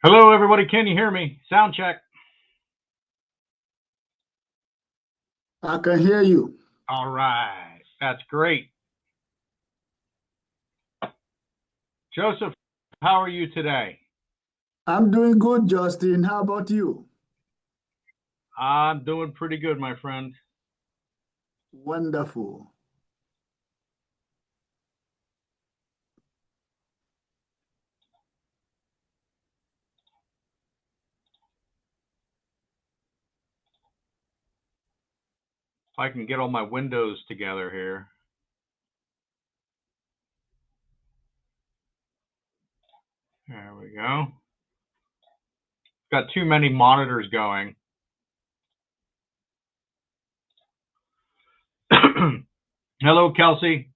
Hello, everybody. Can you hear me? Sound check. I can hear you. All right. That's great. Joseph, how are you today? I'm doing good, Justin. How about you? I'm doing pretty good, my friend. Wonderful. If I can get all my windows together here. There we go. Got too many monitors going. Hello, Kelsey.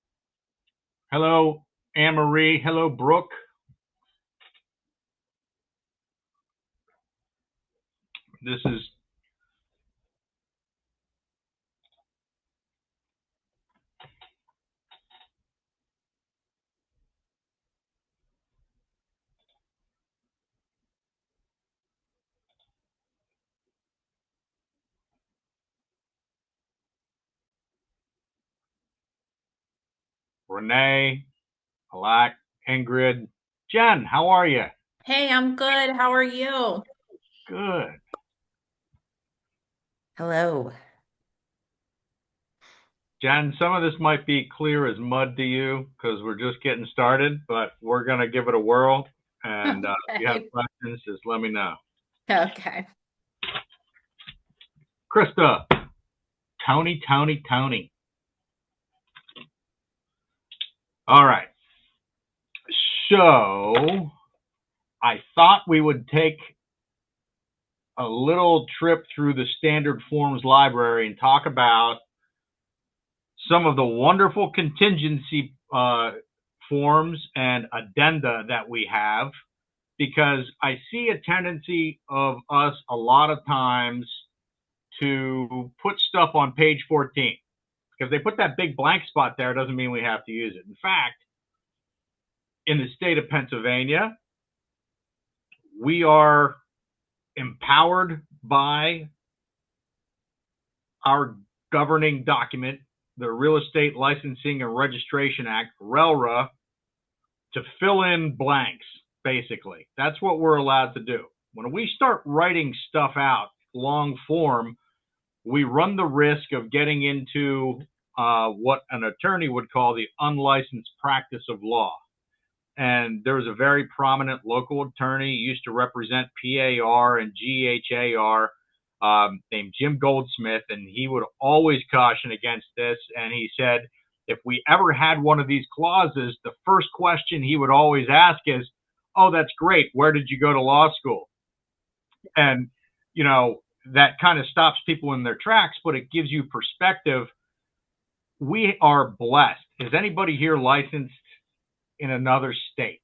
Hello, Anne Marie. Hello, Brooke. This is Renee, Alak, Ingrid. Jen, how are you? Hey, I'm good. How are you? Good. Hello. Jen, some of this might be clear as mud to you because we're just getting started, but we're going to give it a whirl. And if you have Okay. questions, just let me know. Okay. Krista, Tony. All right. So I thought we would take a little trip through the standard forms library and talk about some of the wonderful contingency forms and addenda that we have, because I see a tendency of us a lot of times to put stuff on page 14. If they put that big blank spot there, it doesn't mean we have to use it. In fact, in the state of Pennsylvania, we are empowered by our governing document, the Real Estate Licensing and Registration Act, RELRA, to fill in blanks, basically. That's what we're allowed to do. When we start writing stuff out, long form, we run the risk of getting into what an attorney would call the unlicensed practice of law. And there was a very prominent local attorney, used to represent PAR and GHAR, named Jim Goldsmith, and he would always caution against this. And he said, if we ever had one of these clauses, the first question he would always ask is, oh, that's great. Where did you go to law school? And, you know, that kind of stops people in their tracks, but it gives you perspective. We are blessed. Is anybody here licensed in another state?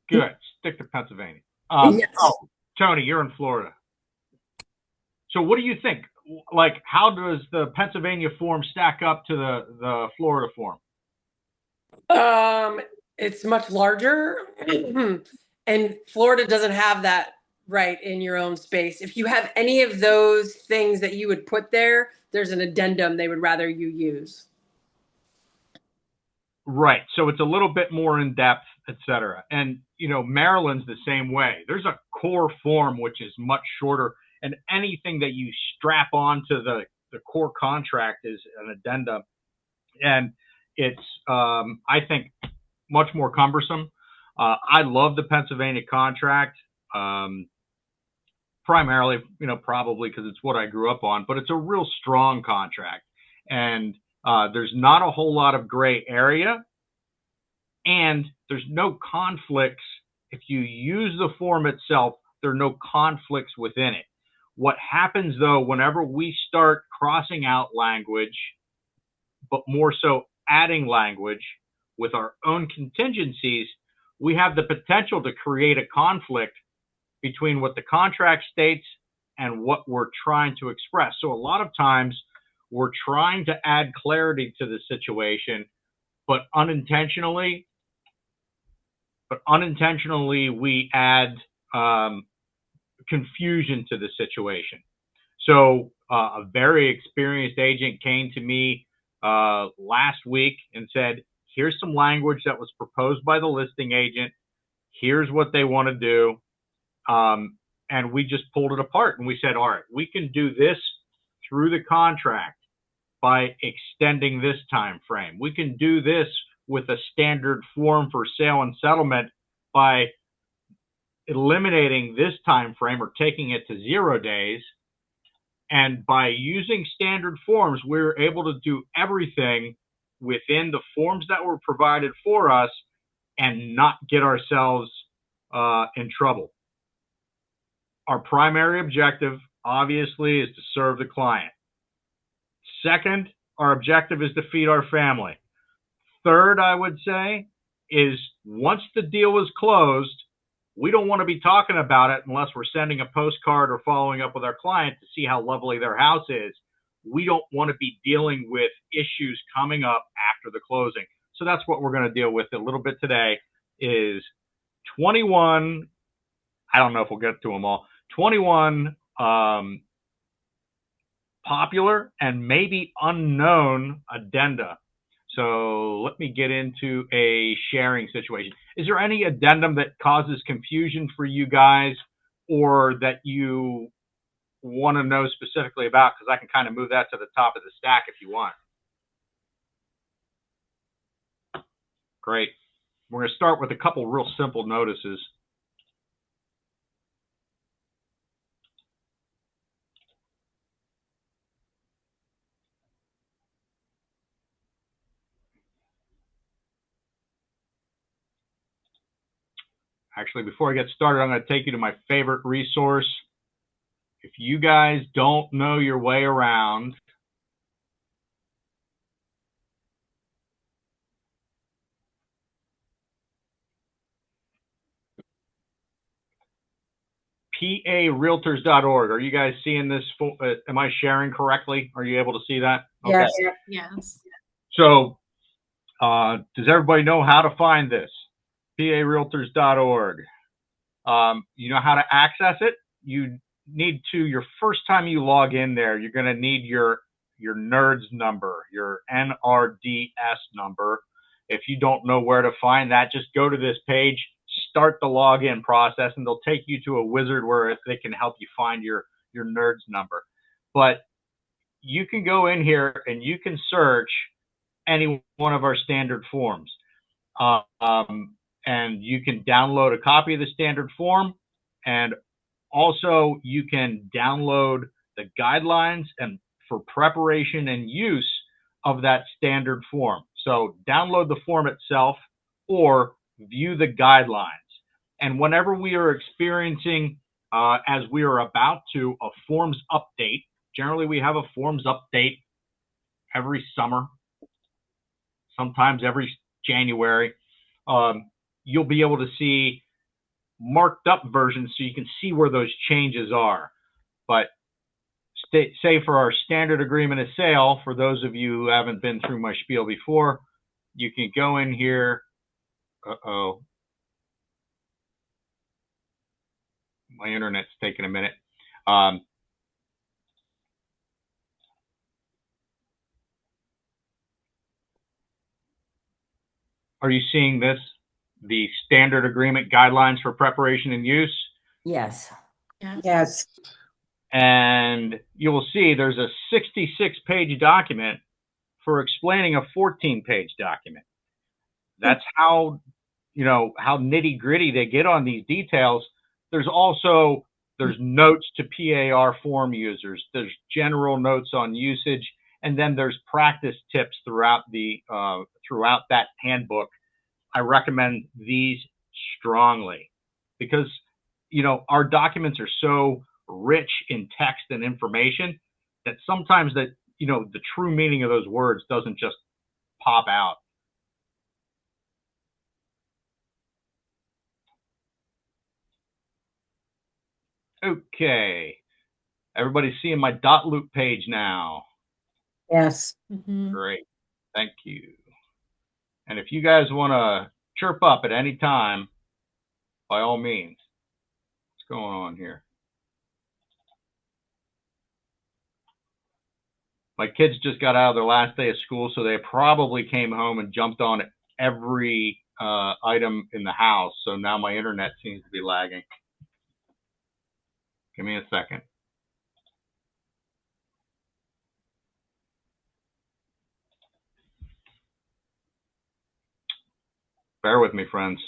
Good. Stick to Pennsylvania. Yes. Oh, Tony, you're in Florida. So what do you think? Like, how does the Pennsylvania form stack up to the Florida form? Um, it's much larger, and Florida doesn't have that right in your own space. If you have any of those things that you would put there, there's an addendum they would rather you use. Right. So it's a little bit more in depth, et cetera. And, you know, Maryland's the same way. There's a core form, which is much shorter, and anything that you strap onto the core contract is an addendum. And it's, I think, much more cumbersome. I love the Pennsylvania contract, primarily, you know, probably because it's what I grew up on, but it's a real strong contract. And there's not a whole lot of gray area, and there's no conflicts. If you use the form itself, there are no conflicts within it. What happens, though, whenever we start crossing out language, but more so adding language with our own contingencies, we have the potential to create a conflict between what the contract states and what we're trying to express. So a lot of times we're trying to add clarity to the situation, but unintentionally but unintentionally we add confusion to the situation. So a very experienced agent came to me last week and said, here's some language that was proposed by the listing agent. Here's what they want to do. And we just pulled it apart and we said, all right, we can do this through the contract by extending this time frame. We can do this with a standard form for sale and settlement by eliminating this time frame or taking it to 0 days. And by using standard forms, we're able to do everything within the forms that were provided for us and not get ourselves in trouble. Our primary objective, obviously, is to serve the client. Second, our objective is to feed our family. Third, I would say, is once the deal is closed, we don't want to be talking about it unless we're sending a postcard or following up with our client to see how lovely their house is. We don't want to be dealing with issues coming up after the closing. So that's what we're going to deal with a little bit today is 21, I don't know if we'll get to them all, 21 popular and maybe unknown addenda. So let me get into a sharing situation. Is there any addendum that causes confusion for you guys or that you want to know specifically about? Because I can kind of move that to the top of the stack if you want. Great. We're going to start with a couple real simple notices. Actually, before I get started, I'm going to take you to my favorite resource. If you guys don't know your way around parealtors.org, are you guys seeing this? Am I sharing correctly? Are you able to see that? Yes. Okay. Yes. So does everybody know how to find this? parealtors.org. You know how to access it? You need to, your first time you log in there, you're going to need your NERDS number, your NRDS number. If you don't know where to find that, just go to this page, start the login process, and they'll take you to a wizard where they can help you find your NERDS number. But you can go in here and you can search any one of our standard forms. And you can download a copy of the standard form, and also you can download the guidelines and for preparation and use of that standard form. So download the form itself or view the guidelines. And whenever we are experiencing, as we are about to, a forms update, generally we have a forms update every summer, sometimes every January. You'll be able to see marked up versions so you can see where those changes are. But say for our standard agreement of sale, for those of you who haven't been through my spiel before, you can go in here. Uh-oh. My internet's taking a minute. Are you seeing this? The standard agreement guidelines for preparation and use? Yes. Yes. And you will see there's a 66-page document for explaining a 14-page document. That's how, you know, how nitty-gritty they get on these details. There's notes to PAR form users. There's general notes on usage, and then there's practice tips throughout that handbook. I recommend these strongly because, you know, our documents are so rich in text and information that sometimes that, you know, the true meaning of those words doesn't just pop out. Okay. Everybody's seeing my dot loop page now. Yes. Great. Thank you. And if you guys want to chirp up at any time, by all means. What's going on here? My kids just got out of their last day of school, so they probably came home and jumped on every item in the house. So now my internet seems to be lagging. Give me a second. Bear with me, friends.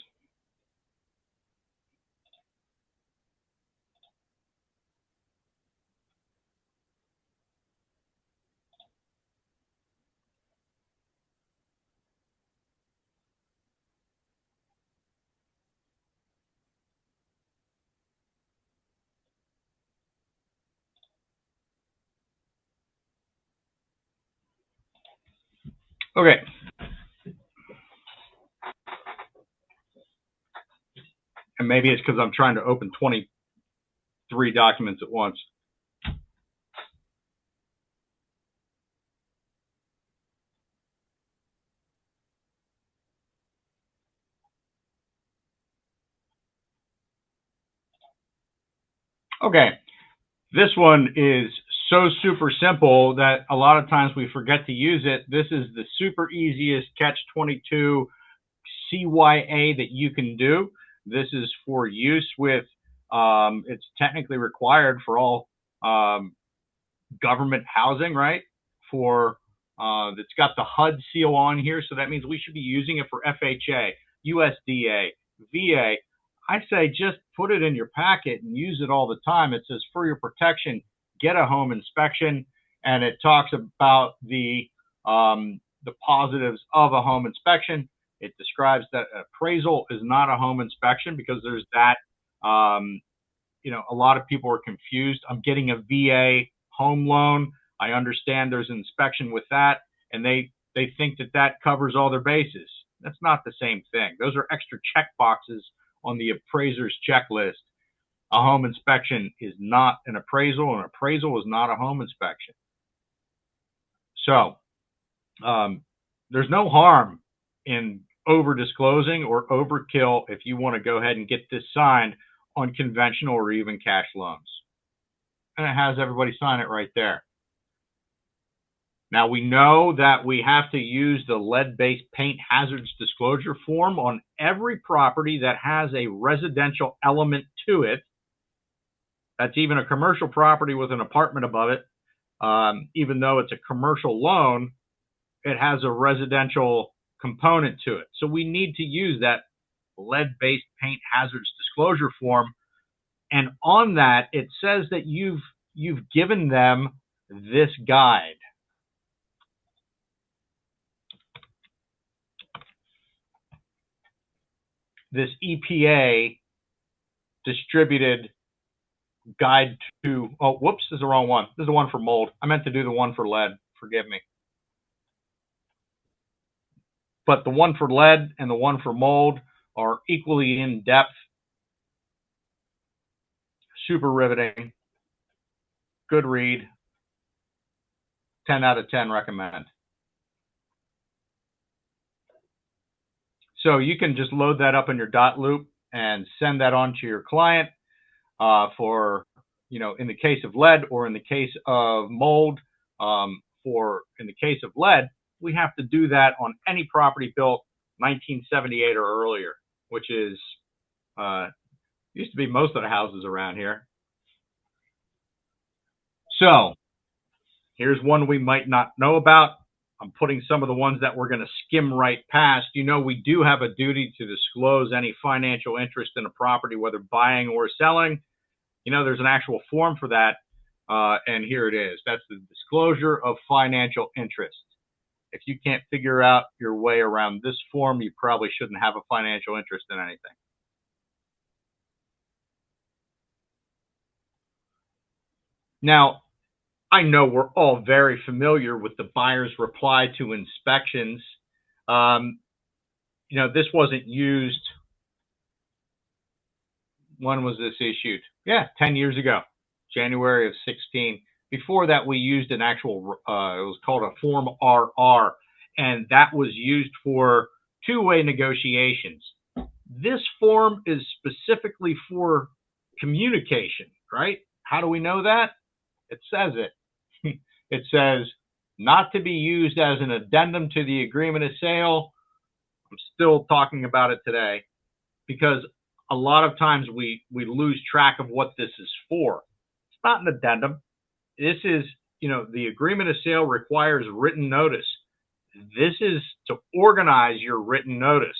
Okay. And maybe it's because I'm trying to open 23 documents at once. Okay. This one is so super simple that a lot of times we forget to use it. This is the super easiest catch-22 CYA that you can do. This is for use with, it's technically required for all government housing, right? For, it's got the HUD seal on here, so that means we should be using it for FHA, USDA, VA. I say just put it in your packet and use it all the time. It says for your protection, get a home inspection, and it talks about the positives of a home inspection. It describes that appraisal is not a home inspection because there's that, you know, a lot of people are confused. I'm getting a VA home loan. I understand there's an inspection with that, and they think that that covers all their bases. That's not the same thing. Those are extra check boxes on the appraiser's checklist. A home inspection is not an appraisal. An appraisal is not a home inspection. So there's no harm in over disclosing or overkill if you want to go ahead and get this signed on conventional or even cash loans. And it has everybody sign it right there. Now we know that we have to use the lead-based paint hazards disclosure form on every property that has a residential element to it. That's even a commercial property with an apartment above it. Even though it's a commercial loan, it has a residential component to it. So we need to use that lead-based paint hazards disclosure form. And on that, it says that you've given them this guide. This EPA distributed guide to, oh, whoops, this is the wrong one. This is the one for mold. I meant to do the one for lead. Forgive me. But the one for lead and the one for mold are equally in depth. Super riveting. Good read. 10 out of 10 recommend. So you can just load that up in your dot loop and send that on to your client for, you know, in the case of lead or in the case of mold. In the case of lead, we have to do that on any property built 1978 or earlier, which is used to be most of the houses around here. So here's one we might not know about. I'm putting some of the ones that we're going to skim right past. You know, we do have a duty to disclose any financial interest in a property, whether buying or selling. You know, there's an actual form for that, and here it is. That's the disclosure of financial interest. If you can't figure out your way around this form, you probably shouldn't have a financial interest in anything. Now, I know we're all very familiar with the buyer's reply to inspections. You know, this wasn't used. When was this issued? Yeah, 10 years ago, January of 16. Before that, we used an actual, it was called a Form RR, and that was used for two-way negotiations. This form is specifically for communication, right? How do we know that? It says it. It says not to be used as an addendum to the agreement of sale. I'm still talking about it today because a lot of times we lose track of what this is for. It's not an addendum. This is, the agreement of sale requires written notice. This is to organize your written notice.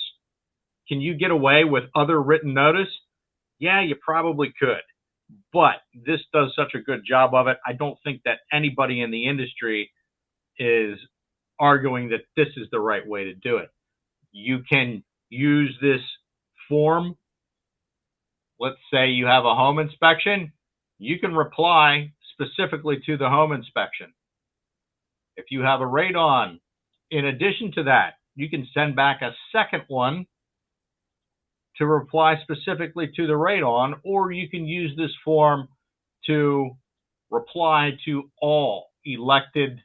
Can you get away with other written notice? Yeah, you probably could. But this does such a good job of it. I don't think that anybody in the industry is arguing that this is the right way to do it. You can use this form. Let's say you have a home inspection. You can reply specifically to the home inspection. If you have a radon, in addition to that, you can send back a second one to reply specifically to the radon, or you can use this form to reply to all elected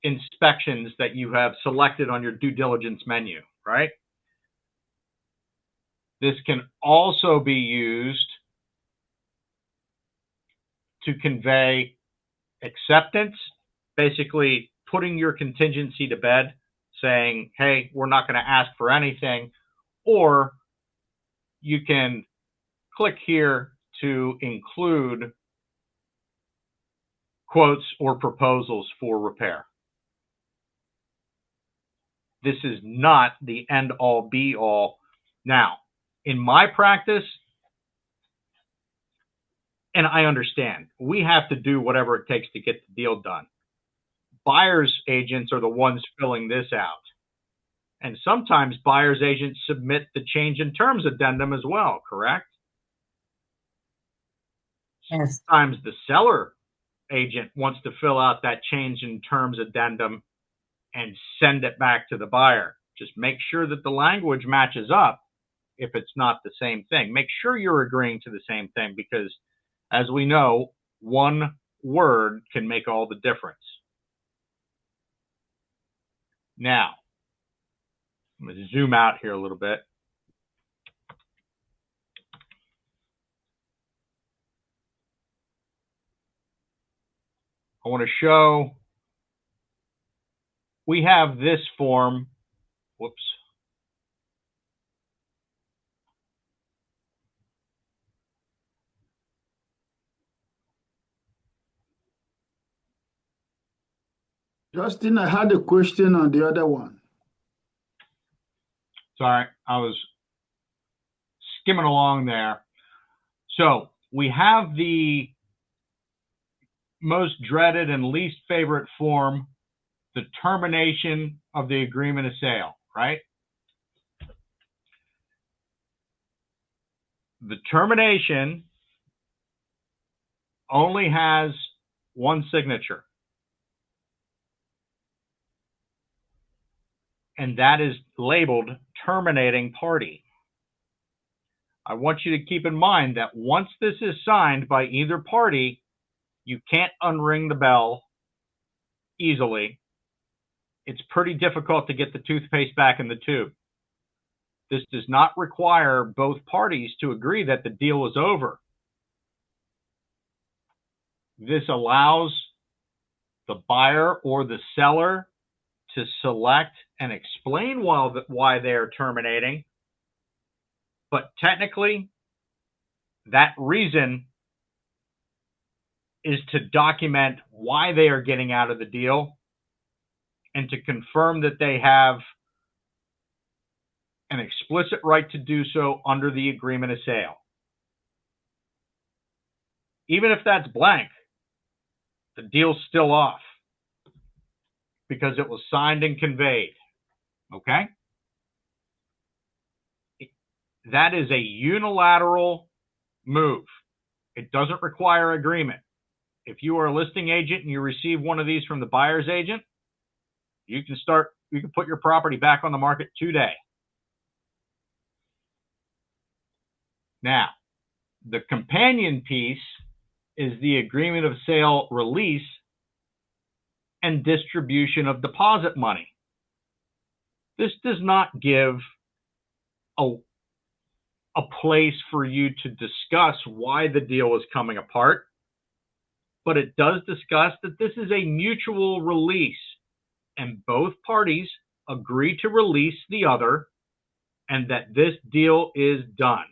inspections that you have selected on your due diligence menu, right? This can also be used to convey acceptance, basically putting your contingency to bed, saying, hey, we're not going to ask for anything. Or you can click here to include quotes or proposals for repair. This is not the end all be all. Now, in my practice, and I understand, we have to do whatever it takes to get the deal done. Buyer's agents are the ones filling this out. And sometimes buyer's agents submit the change in terms addendum as well, correct? Yes. Sometimes the seller agent wants to fill out that change in terms addendum and send it back to the buyer. Just make sure that the language matches up if it's not the same thing. Make sure you're agreeing to the same thing because, as we know, one word can make all the difference. Now, I'm going to zoom out here a little bit. I want to show, we have this form. Whoops. Justin, I had a question on the other one. Sorry, I was skimming along there. So we have the most dreaded and least favorite form, the termination of the agreement of sale, right? The termination only has one signature, and that is labeled terminating party. I want you to keep in mind that once this is signed by either party, you can't unring the bell easily. It's pretty difficult to get the toothpaste back in the tube. This does not require both parties to agree that the deal is over. This allows the buyer or the seller to select and explain why they are terminating. But technically, that reason is to document why they are getting out of the deal and to confirm that they have an explicit right to do so under the agreement of sale. Even if that's blank, the deal's still off because it was signed and conveyed. Okay? That is a unilateral move. It doesn't require agreement. If you are a listing agent and you receive one of these from the buyer's agent, you can put your property back on the market today. Now, the companion piece is the agreement of sale release and distribution of deposit money. This does not give a place for you to discuss why the deal is coming apart, but it does discuss that this is a mutual release and both parties agree to release the other and that this deal is done.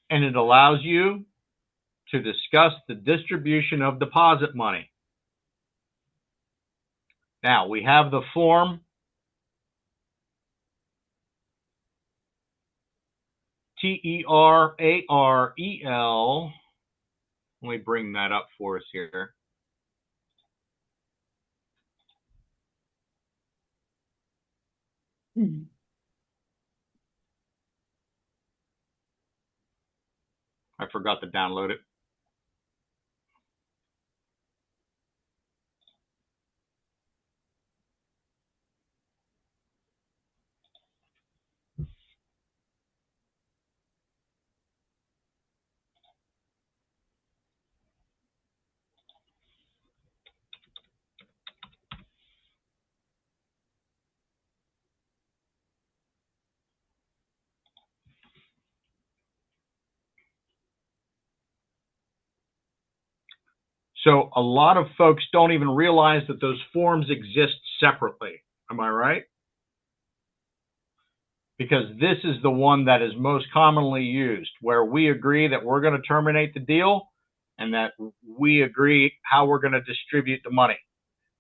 And it allows you to discuss the distribution of deposit money. Now, we have the form TERAREL. Let me bring that up for us here. I forgot to download it. So a lot of folks don't even realize that those forms exist separately. Am I right? Because this is the one that is most commonly used, where we agree that we're going to terminate the deal and that we agree how we're going to distribute the money.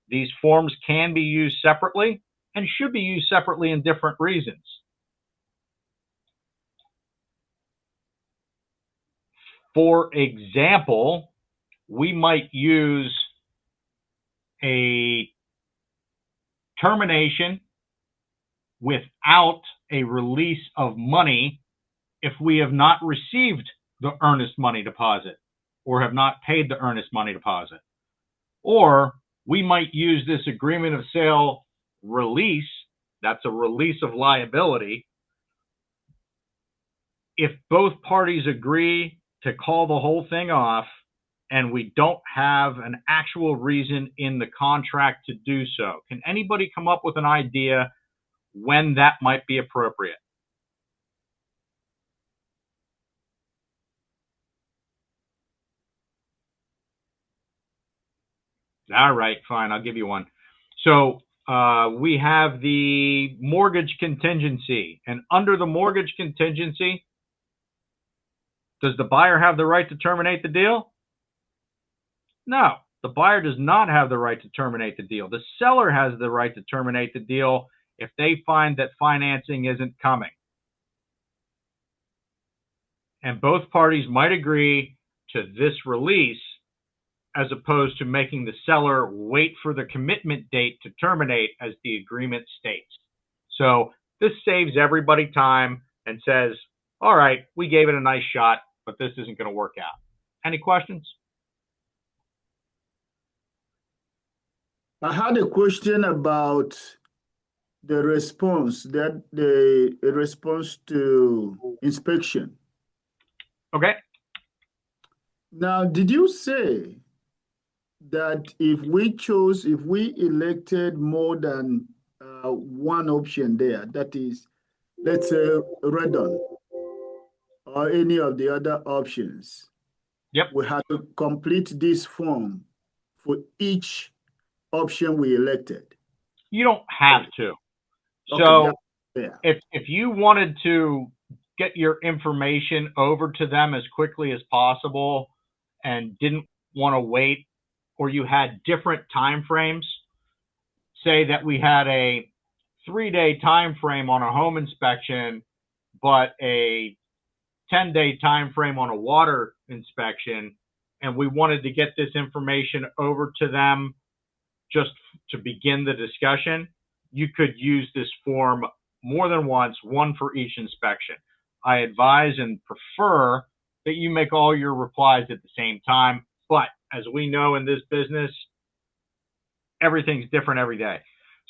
These forms can be used separately and should be used separately in different reasons. For example, we might use a termination without a release of money if we have not received the earnest money deposit or have not paid the earnest money deposit. Or we might use this agreement of sale release, that's a release of liability, if both parties agree to call the whole thing off and we don't have an actual reason in the contract to do so. Can anybody come up with an idea when that might be appropriate? All right, fine, I'll give you one. So we have the mortgage contingency, and under the mortgage contingency, does the buyer have the right to terminate the deal? No, the buyer does not have the right to terminate the deal. The seller has the right to terminate the deal if they find that financing isn't coming. And both parties might agree to this release as opposed to making the seller wait for the commitment date to terminate as the agreement states. So this saves everybody time and says, all right, we gave it a nice shot, but this isn't going to work out. Any questions? I had a question about the response, that the response to inspection. Okay. Now, did you say that if we elected more than one option there, that is, let's say Redon or any of the other options, Yep. we have to complete this form for each option we elected? You don't have to. Okay, So yeah. if you wanted to get your information over to them as quickly as possible and didn't want to wait, or you had different time frames, say that we had a 3-day time frame on a home inspection, but a 10-day time frame on a water inspection, and we wanted to get this information over to them just to begin the discussion, you could use this form more than once, one for each inspection. I advise and prefer that you make all your replies at the same time, but as we know in this business, everything's different every day.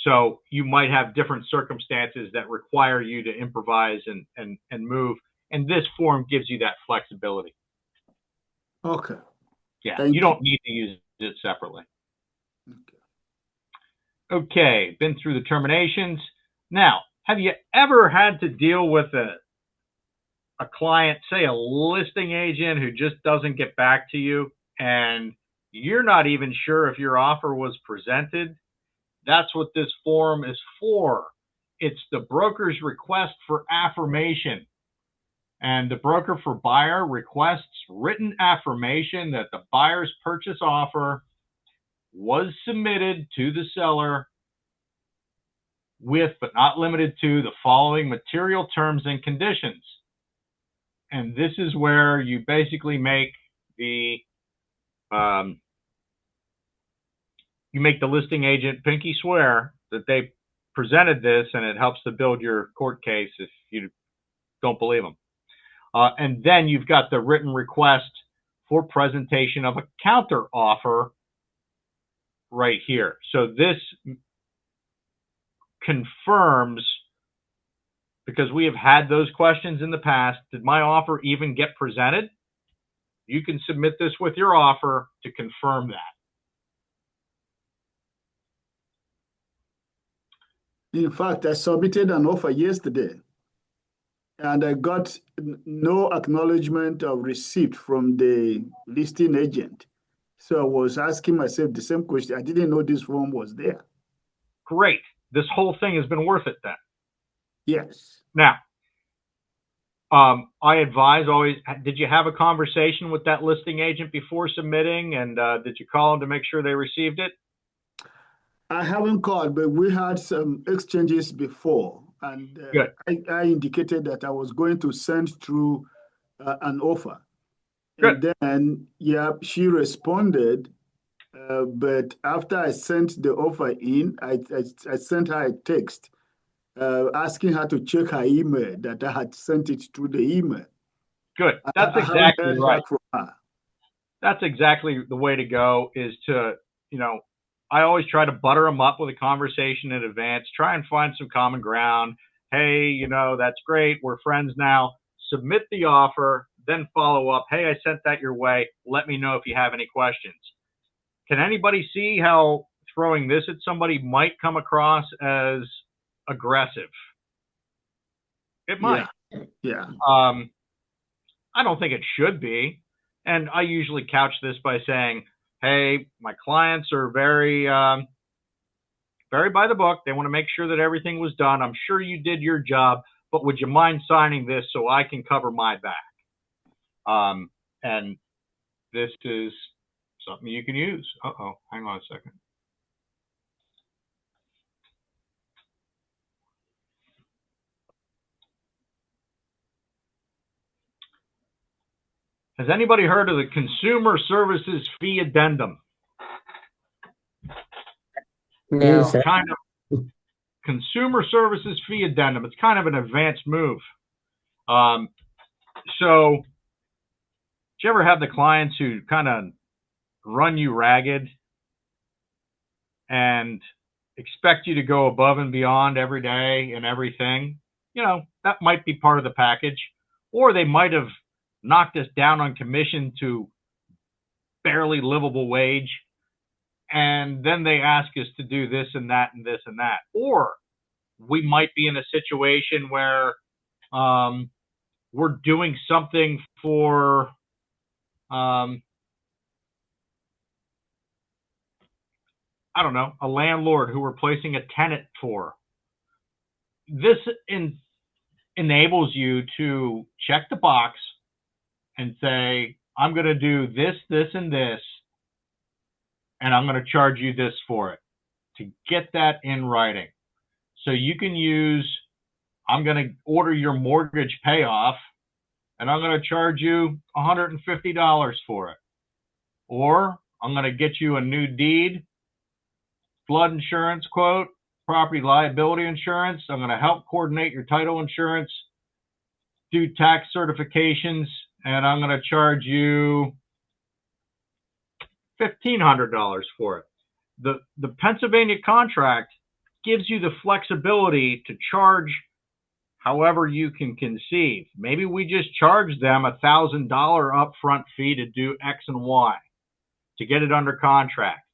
So you might have different circumstances that require you to improvise and move, and this form gives you that flexibility. Okay. Yeah, Thank you don't need to use it separately. Okay. Okay, been through the terminations. Now, have you ever had to deal with a client, say a listing agent who just doesn't get back to you and you're not even sure if your offer was presented? That's what this form is for. It's the broker's request for affirmation. And the broker for buyer requests written affirmation that the buyer's purchase offer was submitted to the seller with, but not limited to, the following material terms and conditions. And this is where you basically make the listing agent pinky swear that they presented this, and it helps to build your court case if you don't believe them. And then you've got the written request for presentation of a counter offer right here. So this confirms, because we have had those questions in the past, did my offer even get presented? You can submit this with your offer to confirm that. In fact, I submitted an offer yesterday and I got no acknowledgement of receipt from the listing agent. So I was asking myself the same question. I didn't know this form was there. Great. This whole thing has been worth it then. Yes. Now, I advise always, did you have a conversation with that listing agent before submitting, and did you call them to make sure they received it? I haven't called, but we had some exchanges before, and I indicated that I was going to send through an offer. Good. And then, yeah, she responded, but after I sent the offer in, I sent her a text asking her to check her email, that I had sent it through the email. Good. That's I exactly haven't heard right. back from her. That's exactly the way to go, is to, I always try to butter them up with a conversation in advance, try and find some common ground. Hey, that's great. We're friends now. Submit the offer, then follow up. Hey, I sent that your way. Let me know if you have any questions. Can anybody see how throwing this at somebody might come across as aggressive? It might. Yeah. I don't think it should be. And I usually couch this by saying, hey, my clients are very by the book. They want to make sure that everything was done. I'm sure you did your job, but would you mind signing this so I can cover my back? And this is something you can use. Uh-oh, hang on a second. Has anybody heard of the Consumer Services Fee Addendum? No. Kind of Consumer Services Fee Addendum. It's kind of an advanced move. So, did you ever have the clients who kind of run you ragged and expect you to go above and beyond every day and everything? That might be part of the package. Or they might have knocked us down on commission to barely livable wage, and then they ask us to do this and that and this and that. Or we might be in a situation where we're doing something for I don't know, a landlord who we're placing a tenant for. This enables you to check the box and say, I'm going to do this, this, and this, and I'm going to charge you this for it, to get that in writing. So you can use, I'm going to order your mortgage payoff, and I'm going to charge you $150 for it. Or I'm going to get you a new deed, flood insurance quote, property liability insurance. I'm going to help coordinate your title insurance, do tax certifications, and I'm going to charge you $1,500 for it. The Pennsylvania contract gives you the flexibility to charge however you can conceive. Maybe we just charge them $1,000 upfront fee to do X and Y, to get it under contract.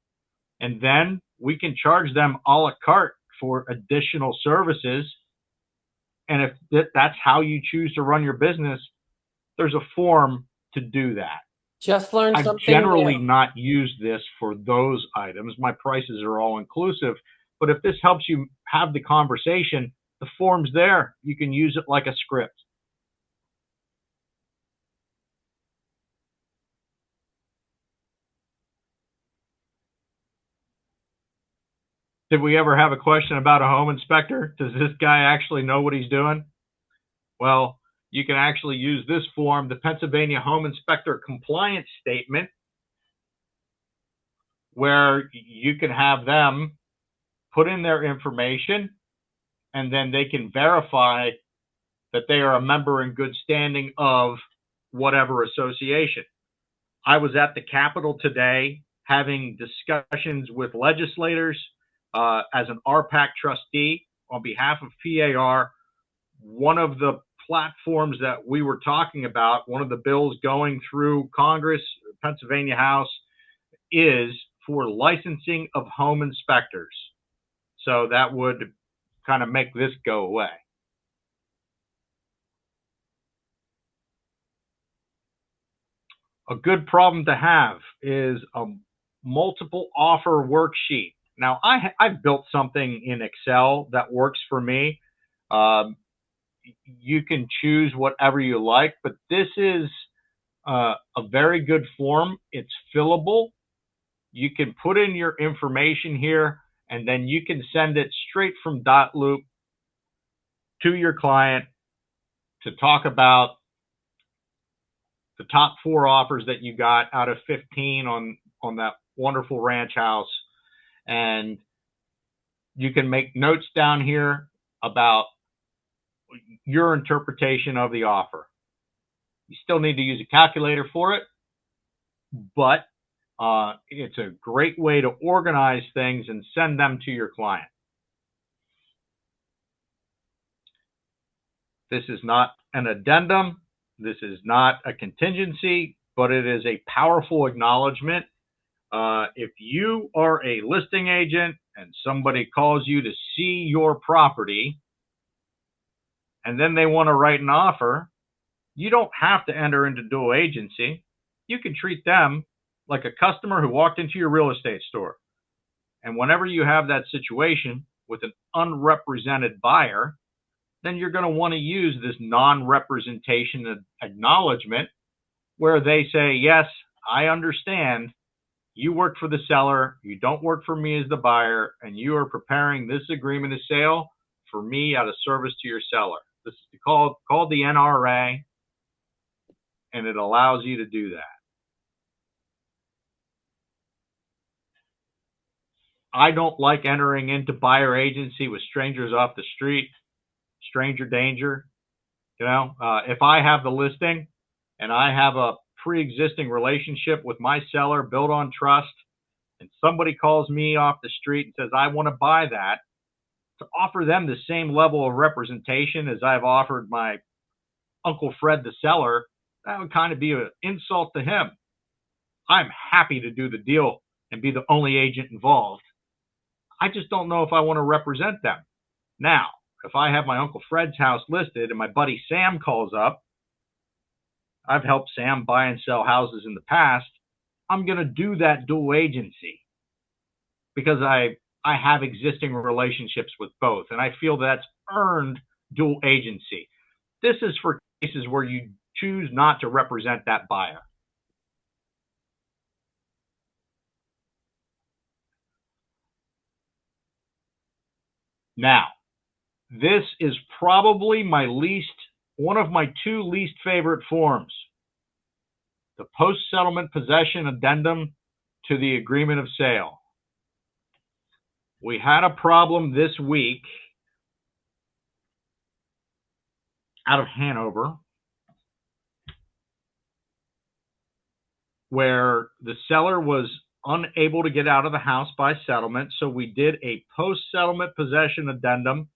And then we can charge them a la carte for additional services. And if that's how you choose to run your business, there's a form to do that. Just learned I've something generally new. not used this for those items. My prices are all inclusive. But if this helps you have the conversation, the form's there. You can use it like a script. Did we ever have a question about a home inspector? Does this guy actually know what he's doing? Well, you can actually use this form, the Pennsylvania Home Inspector Compliance Statement, where you can have them put in their information, and then they can verify that they are a member in good standing of whatever association. I was at the Capitol today having discussions with legislators as an RPAC trustee on behalf of PAR. One of the platforms that we were talking about, one of the bills going through Congress, Pennsylvania House, is for licensing of home inspectors. So that would kind of make this go away. A good problem to have is a multiple offer worksheet. Now, I've built something in Excel that works for me. You can choose whatever you like, but this is a very good form. It's fillable. You can put in your information here, and then you can send it straight from Dotloop to your client to talk about the top 4 offers that you got out of 15 on that wonderful ranch house. And you can make notes down here about your interpretation of the offer. You still need to use a calculator for it, but it's a great way to organize things and send them to your client. This is not an addendum. This is not a contingency, but it is a powerful acknowledgement. If you are a listing agent and somebody calls you to see your property, and then they want to write an offer, you don't have to enter into dual agency. You can treat them like a customer who walked into your real estate store. And whenever you have that situation with an unrepresented buyer, then you're going to want to use this non-representation acknowledgement where they say, yes, I understand you work for the seller, you don't work for me as the buyer, and you are preparing this agreement of sale for me out of service to your seller. This is called the NRA, and it allows you to do that. I don't like entering into buyer agency with strangers off the street, stranger danger. You know, if I have the listing and I have a pre-existing relationship with my seller built on trust, and somebody calls me off the street and says, I want to buy that, to offer them the same level of representation as I've offered my Uncle Fred, the seller, that would kind of be an insult to him. I'm happy to do the deal and be the only agent involved. I just don't know if I want to represent them. Now, if I have my Uncle Fred's house listed and my buddy Sam calls up, I've helped Sam buy and sell houses in the past, I'm going to do that dual agency because I have existing relationships with both, and I feel that's earned dual agency. This is for cases where you choose not to represent that buyer. Now, this is probably one of my 2 least favorite forms. The post-settlement possession addendum to the agreement of sale. We had a problem this week out of Hanover where the seller was unable to get out of the house by settlement. So we did a post-settlement possession addendum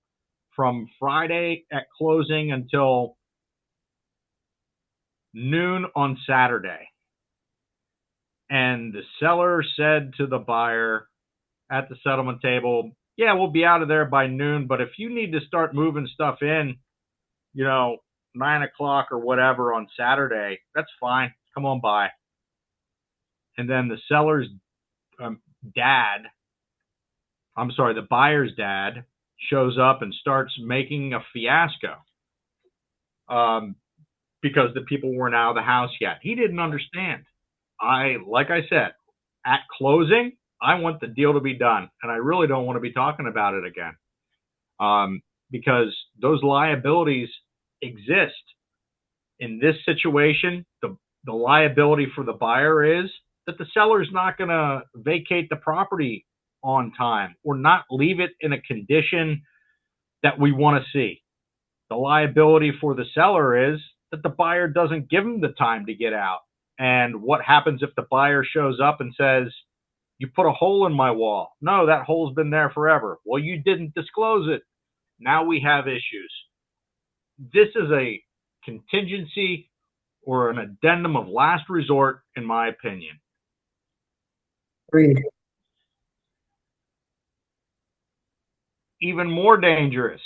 from Friday at closing until noon on Saturday. And the seller said to the buyer, at the settlement table, yeah, we'll be out of there by noon. But if you need to start moving stuff in, 9 o'clock or whatever on Saturday, that's fine. Come on by. And then the seller's the buyer's dad shows up and starts making a fiasco because the people weren't out of the house yet. He didn't understand. Like I said, at closing, I want the deal to be done, and I really don't want to be talking about it again because those liabilities exist. In this situation, the liability for the buyer is that the seller's not going to vacate the property on time or not leave it in a condition that we want to see. The liability for the seller is that the buyer doesn't give him the time to get out. And what happens if the buyer shows up and says, you put a hole in my wall? No, that hole's been there forever. Well, you didn't disclose it. Now we have issues. This is a contingency or an addendum of last resort, in my opinion. Agreed. Even more dangerous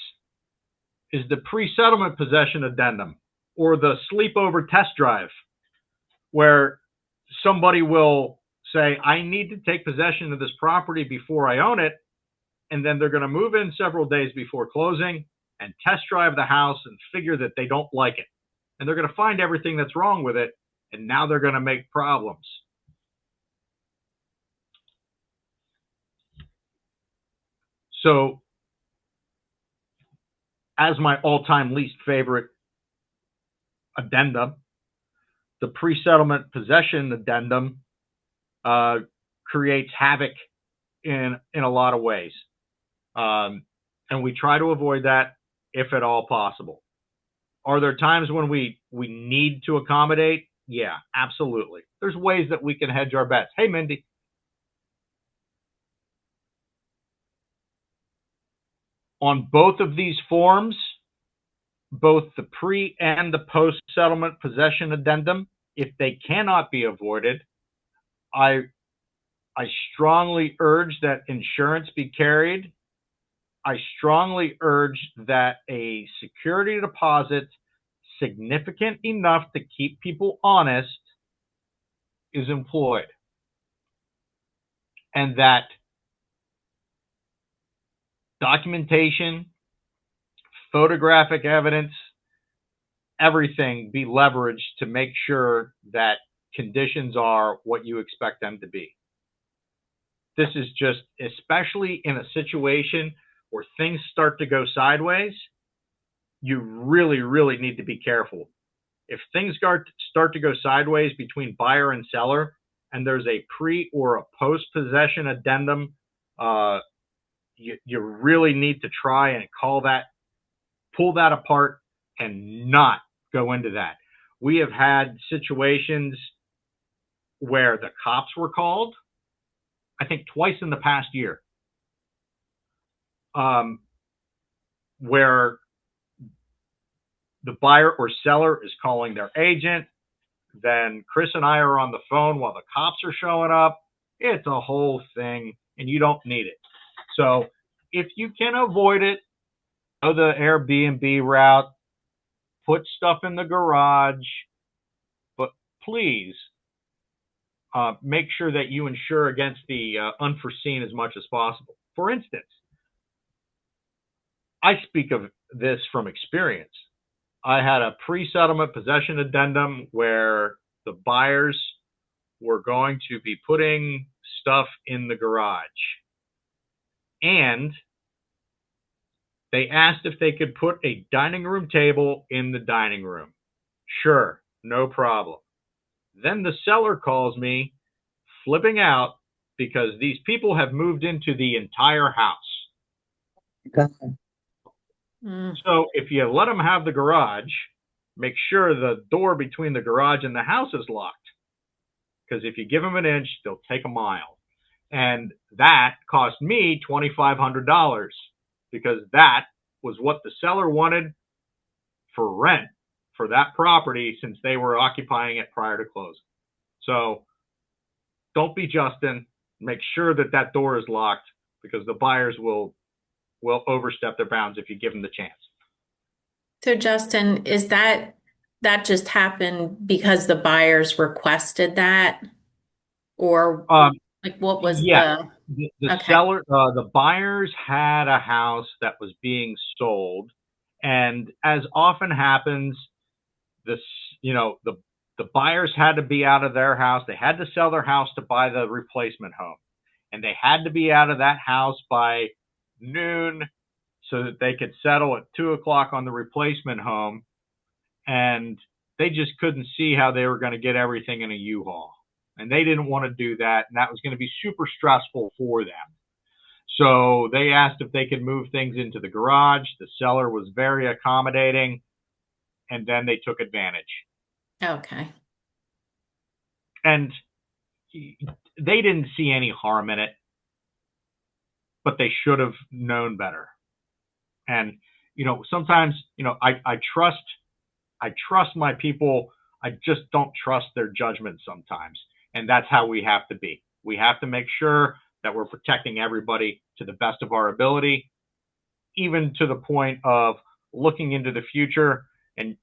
is the pre-settlement possession addendum or the sleepover test drive, where somebody will say, I need to take possession of this property before I own it. And then they're going to move in several days before closing and test drive the house and figure that they don't like it. And they're going to find everything that's wrong with it. And now they're going to make problems. So, as my all-time least favorite addendum, the pre-settlement possession addendum creates havoc in a lot of ways. And we try to avoid that if at all possible. Are there times when we need to accommodate? Yeah, absolutely. There's ways that we can hedge our bets. Hey, Mindy. On both of these forms, both the pre and the post-settlement possession addendum, if they cannot be avoided, I strongly urge that insurance be carried. I strongly urge that a security deposit significant enough to keep people honest is employed. And that documentation, photographic evidence, everything be leveraged to make sure that conditions are what you expect them to be. This is just, especially in a situation where things start to go sideways, you really, really need to be careful. If things start to go sideways between buyer and seller, and there's a pre or a post-possession addendum, you really need to try and pull that apart and not go into that. We have had situations where the cops were called, I think twice in the past year, where the buyer or seller is calling their agent. Then Chris and I are on the phone while the cops are showing up. It's a whole thing, and you don't need it. So if you can avoid it, go the Airbnb route, put stuff in the garage, but please make sure that you insure against the unforeseen as much as possible. For instance, I speak of this from experience. I had a pre-settlement possession addendum where the buyers were going to be putting stuff in the garage. And they asked if they could put a dining room table in the dining room. Sure, no problem. Then the seller calls me flipping out because these people have moved into the entire house. God. So if you let them have the garage, make sure the door between the garage and the house is locked. Because if you give them an inch, they'll take a mile. And that cost me $2,500 because that was what the seller wanted for rent for that property since they were occupying it prior to closing. So don't be Justin. Make sure that that door is locked, because the buyers will overstep their bounds if you give them the chance. So Justin, is that just happened because the buyers requested that? Or like what was Yeah. the The okay. seller, the buyers had a house that was being sold, and as often happens, this, the buyers had to be out of their house. They had to sell their house to buy the replacement home, and they had to be out of that house by noon so that they could settle at 2 o'clock on the replacement home. And they just couldn't see how they were going to get everything in a U-Haul. And they didn't want to do that. And that was going to be super stressful for them. So they asked if they could move things into the garage. The seller was very accommodating. And then they took advantage. Okay. And they didn't see any harm in it, but they should have known better. And, sometimes, I trust my people. I just don't trust their judgment sometimes. And that's how we have to be. We have to make sure that we're protecting everybody to the best of our ability, even to the point of looking into the future and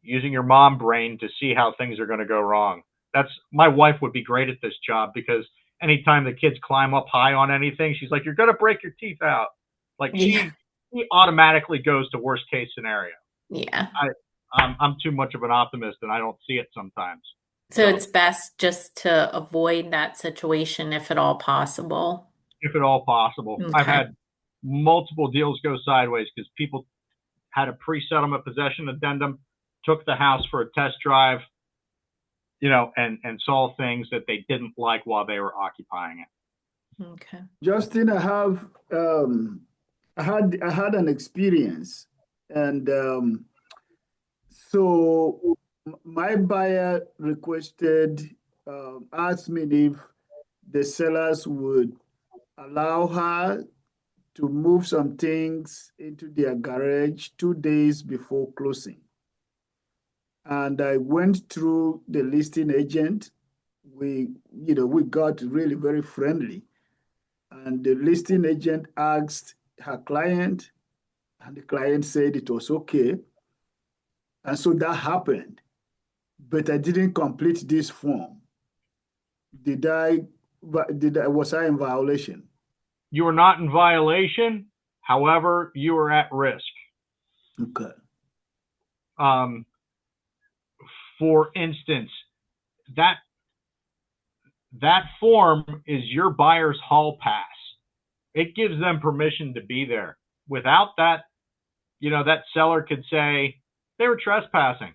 using your mom brain to see how things are going to go wrong. My wife would be great at this job, because anytime the kids climb up high on anything, she's like, "You're going to break your teeth out." Like she automatically goes to worst case scenario. Yeah. I'm too much of an optimist, and I don't see it sometimes. So it's best just to avoid that situation if at all possible. If at all possible. Okay. I've had multiple deals go sideways because people had a pre-settlement possession addendum, took the house for a test drive, and saw things that they didn't like while they were occupying it. Okay. Justin, I had an experience, and so my buyer asked me if the sellers would allow her to move some things into their garage 2 days before closing. And I went through the listing agent. We got really very friendly. And the listing agent asked her client, and the client said it was okay. And so that happened. But I didn't complete this form. Was I in violation? You were not in violation. However, you were at risk. Okay. For instance, that form is your buyer's hall pass. It gives them permission to be there. Without that, that seller could say they were trespassing.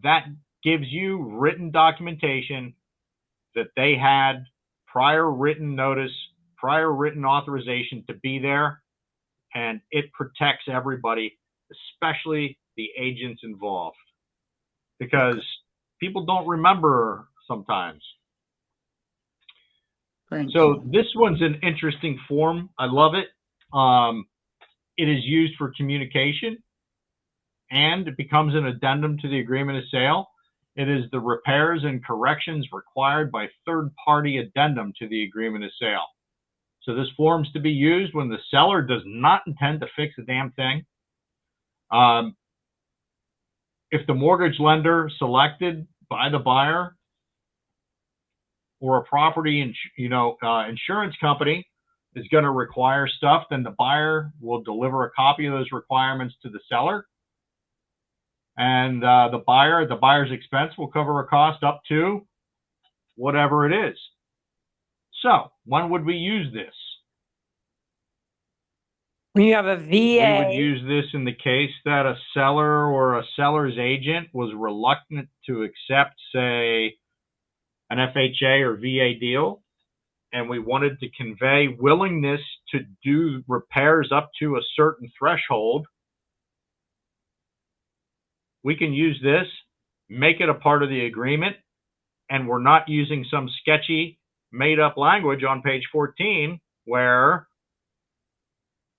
That gives you written documentation that they had prior written notice, prior written authorization to be there, and it protects everybody, especially the agents involved, because people don't remember sometimes. Thank So you. this one's an interesting form. I love it. It is used for communication, and it becomes an addendum to the agreement of sale. It is the repairs and corrections required by third-party addendum to the agreement of sale. So this form's to be used when the seller does not intend to fix a damn thing. If the mortgage lender selected by the buyer or a property insurance company is going to require stuff, then the buyer will deliver a copy of those requirements to the seller. And the buyer's expense will cover a cost up to whatever it is. So when would we use this? When you have a VA. We would use this in the case that a seller or a seller's agent was reluctant to accept, say, an FHA or VA deal, and we wanted to convey willingness to do repairs up to a certain threshold. We can use this, make it a part of the agreement, and we're not using some sketchy made-up language on page 14 where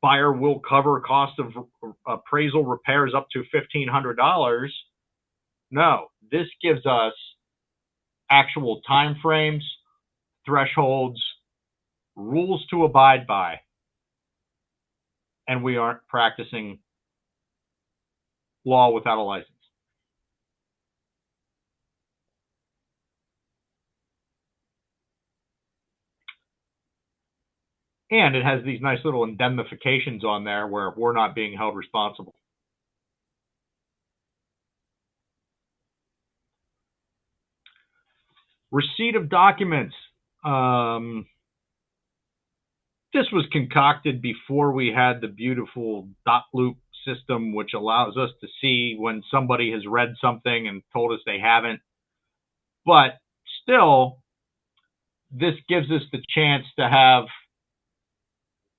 buyer will cover cost of appraisal repairs up to $1,500. No, this gives us actual time frames, thresholds, rules to abide by, and we aren't practicing law without a license. And it has these nice little indemnifications on there where we're not being held responsible. Receipt of documents. This was concocted before we had the beautiful dot loop system, which allows us to see when somebody has read something and told us they haven't. But still, this gives us the chance to have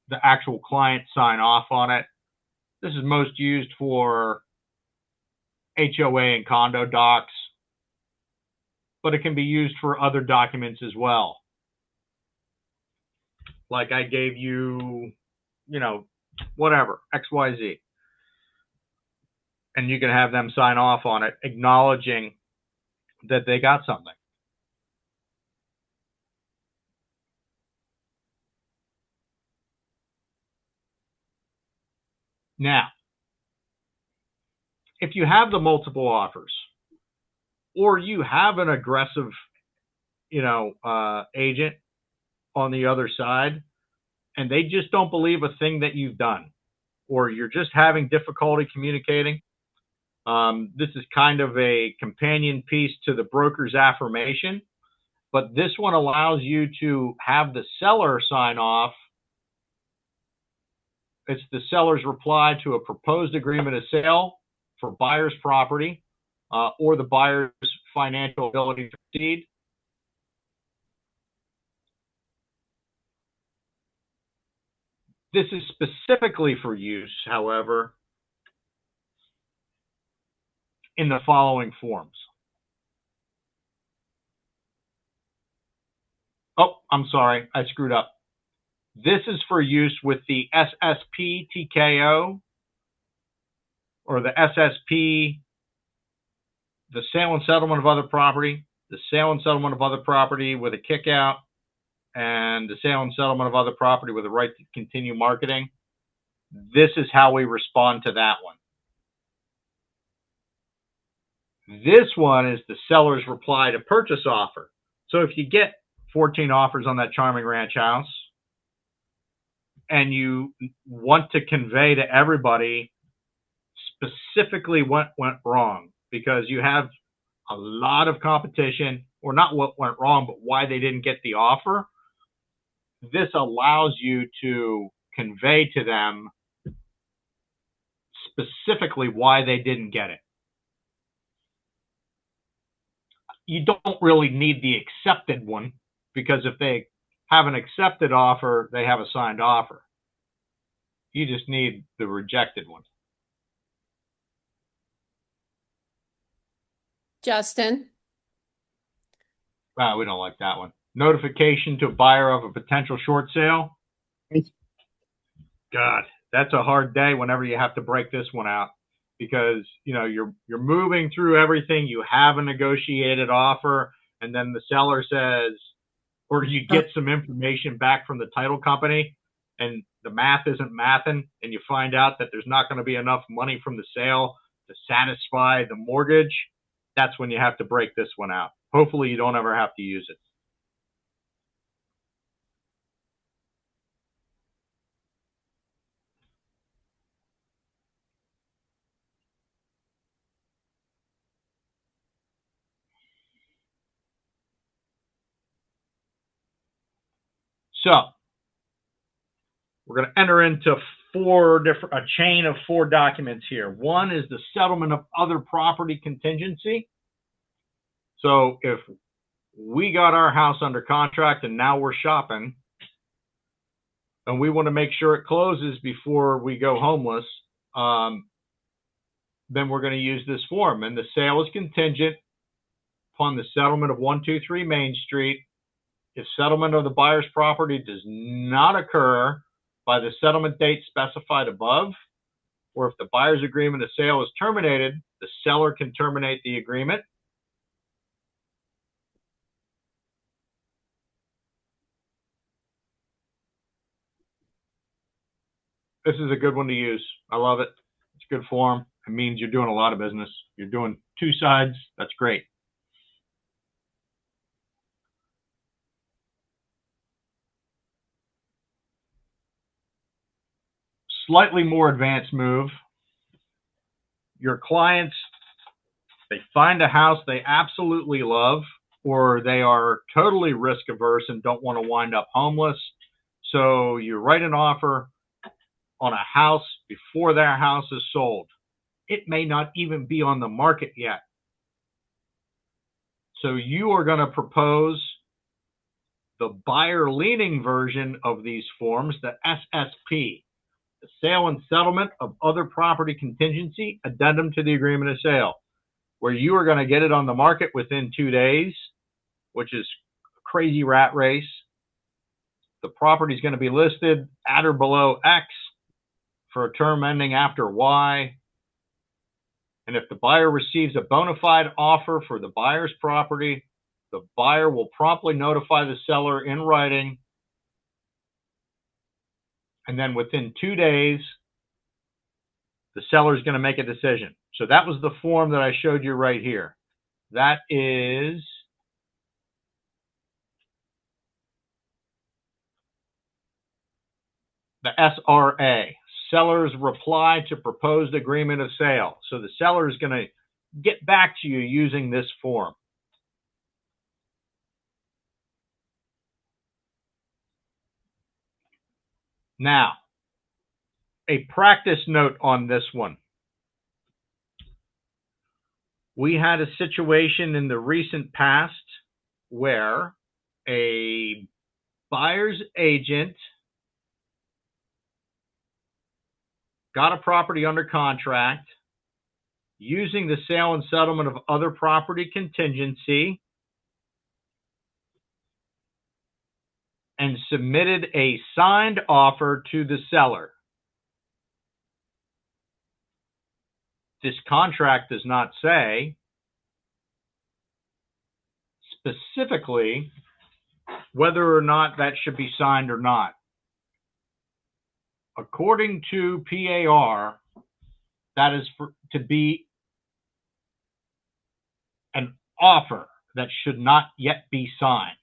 the actual client sign off on it. This is most used for HOA and condo docs, but it can be used for other documents as well. Like I gave you, whatever, XYZ. And you can have them sign off on it, acknowledging that they got something. Now, if you have the multiple offers, or you have an aggressive, agent on the other side, and they just don't believe a thing that you've done, or you're just having difficulty communicating, this is kind of a companion piece to the broker's affirmation, but this one allows you to have the seller sign off. It's the seller's reply to a proposed agreement of sale for buyer's property, or the buyer's financial ability to proceed. This is specifically for use, however, in the following forms. Oh, I'm sorry, I screwed up. This is for use with the SSP TKO, or the SSP, the sale and settlement of other property, the sale and settlement of other property with a kickout, and the sale and settlement of other property with a right to continue marketing. This is how we respond to that one. This one is the seller's reply to purchase offer. So if you get 14 offers on that charming ranch house, and you want to convey to everybody specifically what went wrong, because you have a lot of competition, or not what went wrong, but why they didn't get the offer, this allows you to convey to them specifically why they didn't get it. You don't really need the accepted one, because if they have an accepted offer, they have a signed offer. You just need the rejected one. Justin? We don't like that one. Notification to buyer of a potential short sale. God, that's a hard day whenever you have to break this one out, because you're moving through everything. You have a negotiated offer, and then the seller says, or you get some information back from the title company, and the math isn't mathing, and you find out that there's not going to be enough money from the sale to satisfy the mortgage. That's when you have to break this one out. Hopefully you don't ever have to use it. So we're going to enter into a chain of 4 documents here. One is the settlement of other property contingency. So if we got our house under contract and now we're shopping, and we want to make sure it closes before we go homeless, then we're going to use this form. And the sale is contingent upon the settlement of 123 Main Street. If settlement of the buyer's property does not occur by the settlement date specified above, or if the buyer's agreement of sale is terminated, the seller can terminate the agreement. This is a good one to use. I love it. It's good form. It means you're doing a lot of business. You're doing two sides. That's great. Slightly more advanced move. Your clients, they find a house they absolutely love, or they are totally risk averse and don't want to wind up homeless. So you write an offer on a house before their house is sold. It may not even be on the market yet. So you are going to propose the buyer leaning version of these forms, the SSP, the sale and settlement of other property contingency addendum to the agreement of sale, where you are going to get it on the market within 2 days, which is a crazy rat race. The property is going to be listed at or below X for a term ending after Y. And if the buyer receives a bona fide offer for the buyer's property, the buyer will promptly notify the seller in writing. And then within 2 days, the seller is going to make a decision. So that was the form that I showed you right here. That is the SRA, seller's reply to proposed agreement of sale. So the seller is going to get back to you using this form. Now, a practice note on this one. We had a situation in the recent past where a buyer's agent got a property under contract using the sale and settlement of other property contingency and submitted a signed offer to the seller. This contract does not say specifically whether or not that should be signed or not. According to PAR, that is to be an offer that should not yet be signed.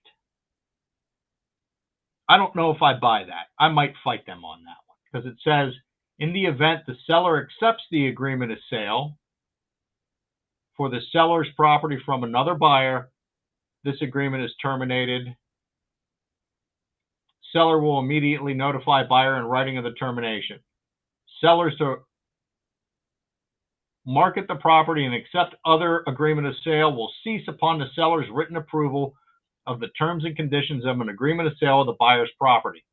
I don't know if I buy that. I might fight them on that one because it says, in the event the seller accepts the agreement of sale for the seller's property from another buyer, this agreement is terminated. Seller will immediately notify buyer in writing of the termination. Sellers to market the property and accept other agreement of sale will cease upon the seller's written approval of the terms and conditions of an agreement of sale of the buyer's property.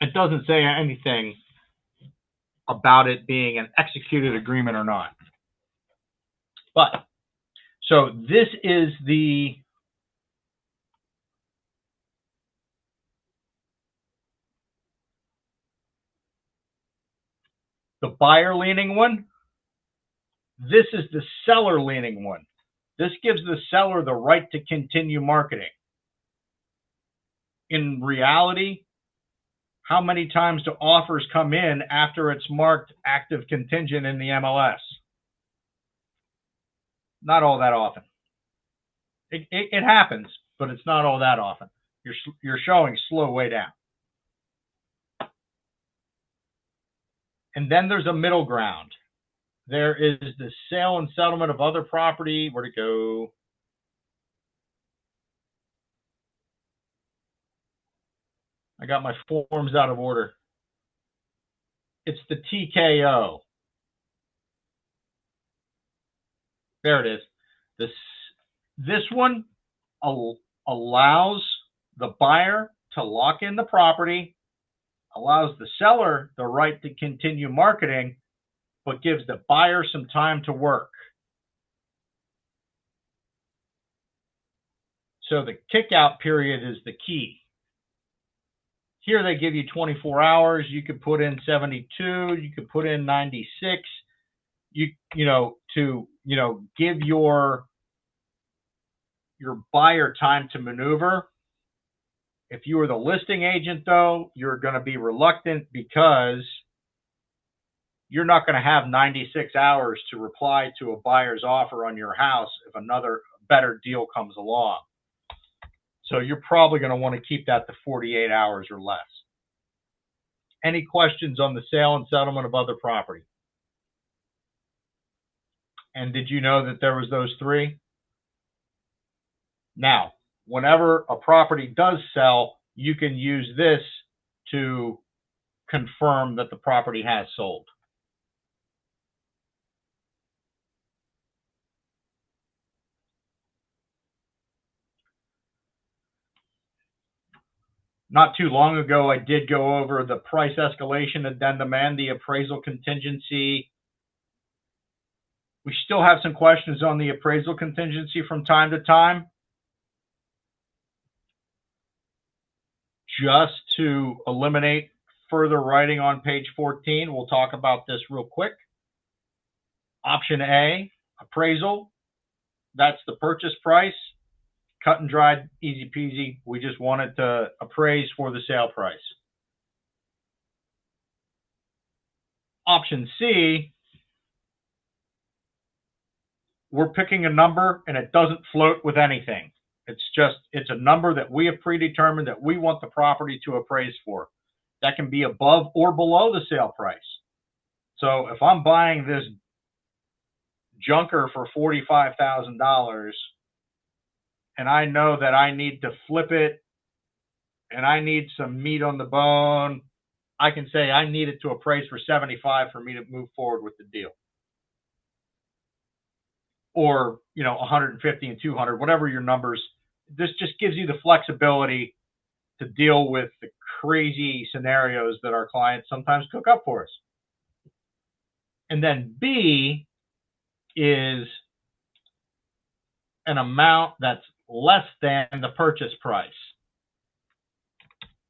It doesn't say anything about it being an executed agreement or not. But, so this is the buyer leaning one. This is the seller leaning one. This gives the seller the right to continue marketing. In reality, how many times do offers come in after it's marked active contingent in the MLS? Not all that often. It happens, but it's not all that often. You're showing slow way down. And then there's a middle ground. There is the sale and settlement of other property. Where'd it go? I got my forms out of order. It's the TKO. There it is. This one allows the buyer to lock in the property, allows the seller the right to continue marketing, but gives the buyer some time to work. So the kick-out period is the key. Here they give you 24 hours. You could put in 72. You could put in 96. To give your buyer time to maneuver. If you are the listing agent, though, you're going to be reluctant because you're not going to have 96 hours to reply to a buyer's offer on your house if another better deal comes along. So you're probably going to want to keep that to 48 hours or less. Any questions on the sale and settlement of other property? And did you know that there was those three? Now, whenever a property does sell, you can use this to confirm that the property has sold. Not too long ago, I did go over the price escalation addendum and the appraisal contingency. We still have some questions on the appraisal contingency from time to time. Just to eliminate further writing on page 14, we'll talk about this real quick. Option A, appraisal. That's the purchase price. Cut and dried, easy peasy. We just wanted to appraise for the sale price. Option C, we're picking a number and it doesn't float with anything. It's a number that we have predetermined that we want the property to appraise for. That can be above or below the sale price. So if I'm buying this junker for $45,000 and I know that I need to flip it and I need some meat on the bone, I can say I need it to appraise for 75 for me to move forward with the deal. Or, 150 and 200, whatever your numbers. This just gives you the flexibility to deal with the crazy scenarios that our clients sometimes cook up for us. And then B is an amount that's less than the purchase price.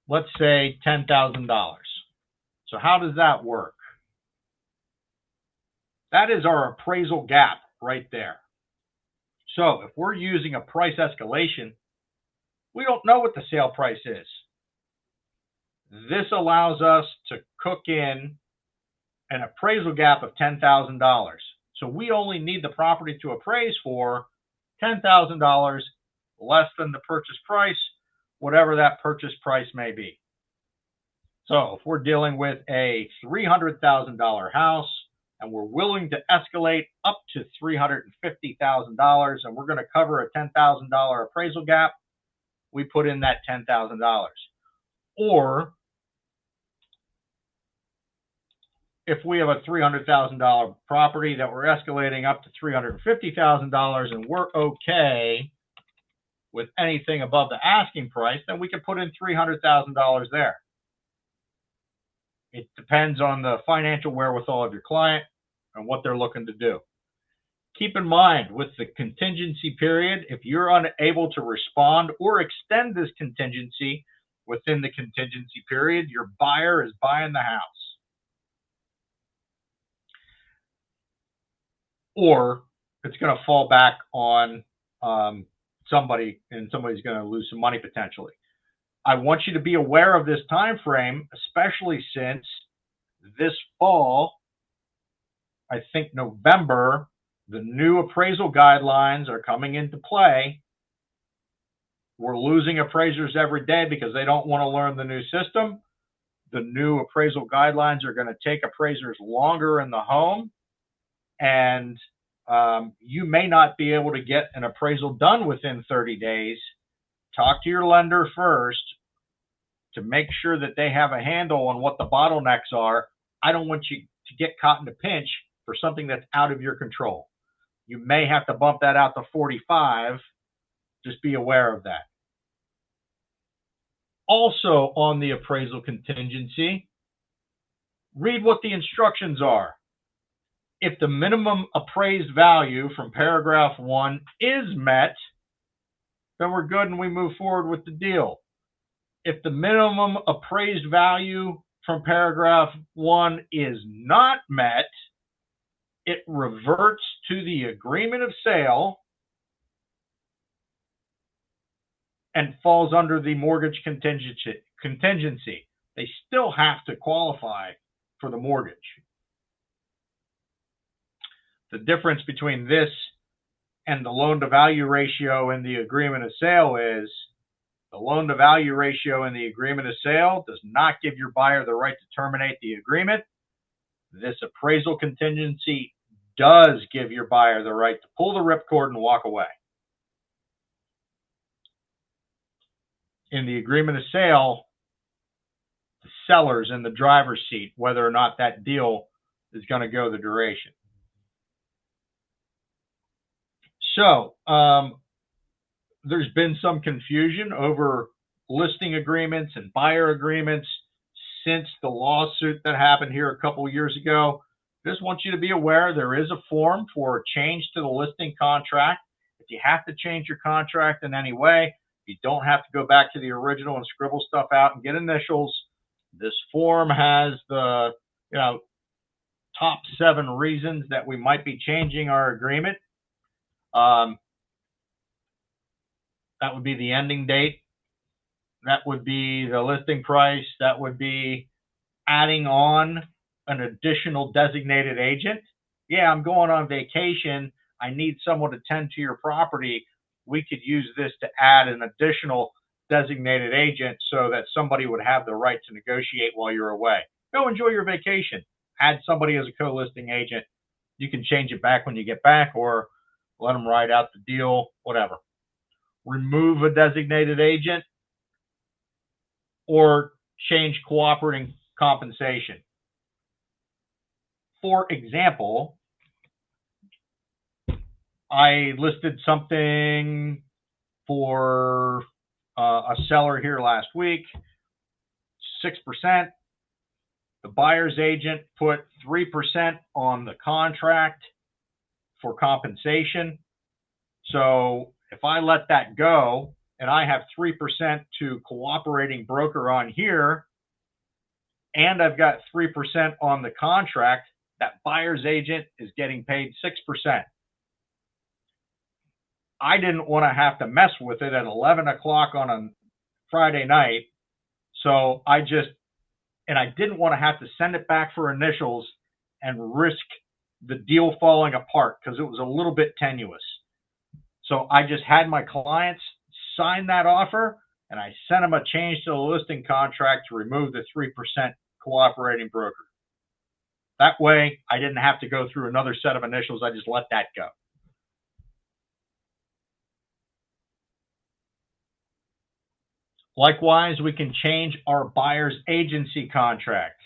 Let's say $10,000. So how does that work? That is our appraisal gap right there. So if we're using a price escalation, we don't know what the sale price is. This allows us to cook in an appraisal gap of $10,000. So we only need the property to appraise for $10,000 less than the purchase price, whatever that purchase price may be. So if we're dealing with a $300,000 house and we're willing to escalate up to $350,000 and we're going to cover a $10,000 appraisal gap, we put in that $10,000. Or if we have a $300,000 property that we're escalating up to $350,000 and we're okay with anything above the asking price, then we can put in $300,000 there. It depends on the financial wherewithal of your client and what they're looking to do. Keep in mind, with the contingency period, if you're unable to respond or extend this contingency within the contingency period, your buyer is buying the house. Or it's going to fall back on somebody, and somebody's going to lose some money potentially. I want you to be aware of this time frame, especially since this fall, I think November, the new appraisal guidelines are coming into play. We're losing appraisers every day because they don't want to learn the new system. The new appraisal guidelines are going to take appraisers longer in the home, and you may not be able to get an appraisal done within 30 days. Talk to your lender first to make sure that they have a handle on what the bottlenecks are. I don't want you to get caught in a pinch for something that's out of your control. You may have to bump that out to 45. Just be aware of that. Also on the appraisal contingency, read what the instructions are. If the minimum appraised value from paragraph 1 is met, then we're good and we move forward with the deal. If the minimum appraised value from paragraph 1 is not met, it reverts to the agreement of sale and falls under the mortgage contingency, they still have to qualify for the mortgage. The difference between this and the loan-to-value ratio in the agreement of sale is the loan-to-value ratio in the agreement of sale does not give your buyer the right to terminate the agreement. This appraisal contingency does give your buyer the right to pull the ripcord and walk away. In the agreement of sale, the seller's in the driver's seat whether or not that deal is going to go the duration. So, there's been some confusion over listing agreements and buyer agreements since the lawsuit that happened here a couple of years ago. Just want you to be aware there is a form for a change to the listing contract. If you have to change your contract in any way, you don't have to go back to the original and scribble stuff out and get initials. This form has the top 7 reasons that we might be changing our agreement. That would be the ending date. That would be the listing price. That would be adding on an additional designated agent. Yeah, I'm going on vacation. I need someone to tend to your property. We could use this to add an additional designated agent so that somebody would have the right to negotiate while you're away. Go enjoy your vacation. Add somebody as a co-listing agent. You can change it back when you get back or let them ride out the deal, whatever. Remove a designated agent or change cooperating compensation. For example, I listed something for a seller here last week, 6%. The buyer's agent put 3% on the contract for compensation. So if I let that go and I have 3% to cooperating broker on here, and I've got 3% on the contract, that buyer's agent is getting paid 6%. I didn't want to have to mess with it at 11 o'clock on a Friday night. So I didn't want to have to send it back for initials and risk the deal falling apart because it was a little bit tenuous. So I just had my clients sign that offer and I sent them a change to the listing contract to remove the 3% cooperating broker. That way I didn't have to go through another set of initials. I just let that go. Likewise, we can change our buyer's agency contract.